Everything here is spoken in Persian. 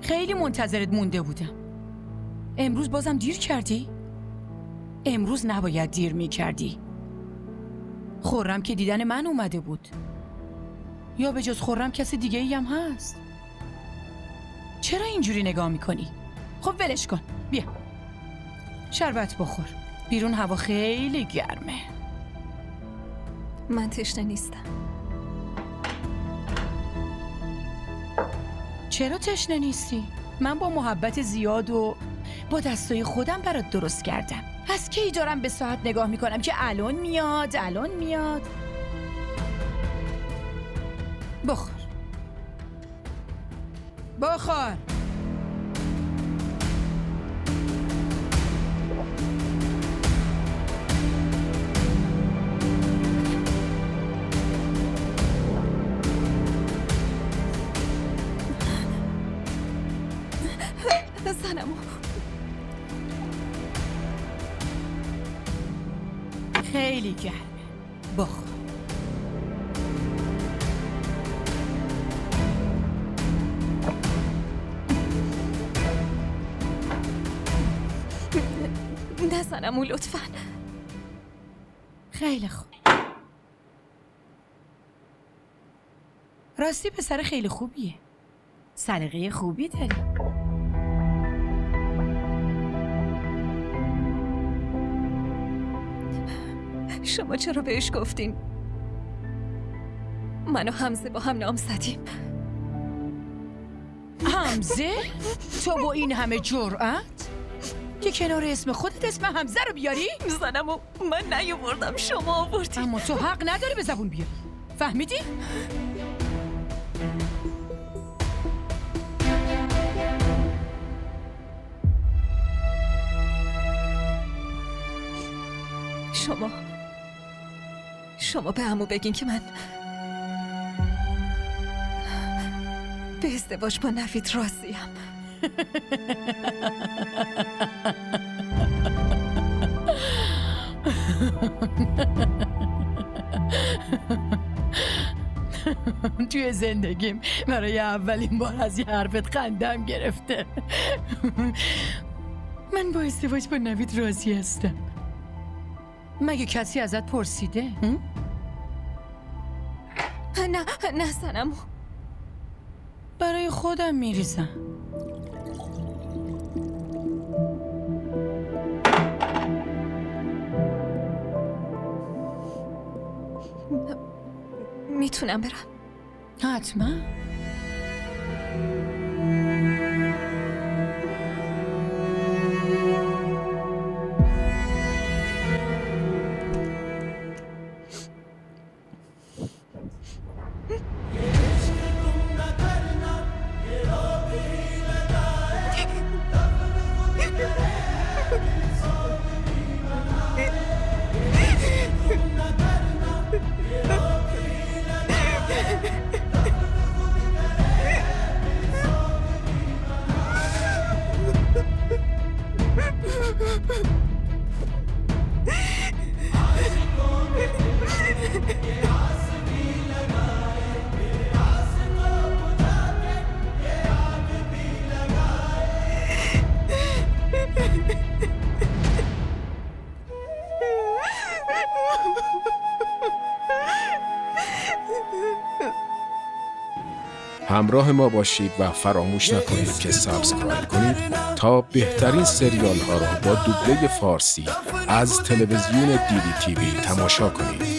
خیلی منتظرت مونده بودم. امروز بازم دیر کردی؟ امروز نباید دیر میکردی. خرم که دیدن من اومده بود. یا به جز خرم کسی دیگه ای هم هست؟ چرا اینجوری نگاه میکنی؟ خب ولش کن، بیا شربت بخور، بیرون هوا خیلی گرمه. من تشنه نیستم. چرا تشنه نیستی؟ من با محبت زیاد و با دستای خودم برات درست کردم. از کی دارم به ساعت نگاه میکنم که الان میاد الان میاد؟ بخور بخور. زنمو خیلی گرمه، بخور. نزنمو لطفاً. خیلی خوب. راستی پسر خیلی خوبیه، سلیقه خوبی داری. شما چرا بهش گفتین؟ من و حمزه با هم نام زدیم. حمزه؟ تو با این همه جرأت؟ که کنار اسم خودت اسم حمزه رو بیاری؟ زنمو من نیاوردم، شما آوردین. اما تو حق نداری به زبون بیاری، فهمیدی؟ شما به عمو بگین که من به ازدواج با نوید راضیم. توی زندگیم برای اولین بار از یه حرفت خندم گرفته. من با ازدواج با نوید راضی هستم. مگه کسی ازت پرسیده؟ نه زنمو. برای خودم میریزم. میتونم برم؟ حتما. همراه ما باشید و فراموش نکنید که سابسکرایب کنید تا بهترین سریال ها را با دوبله فارسی از تلویزیون دیدی تیوی تماشا کنید.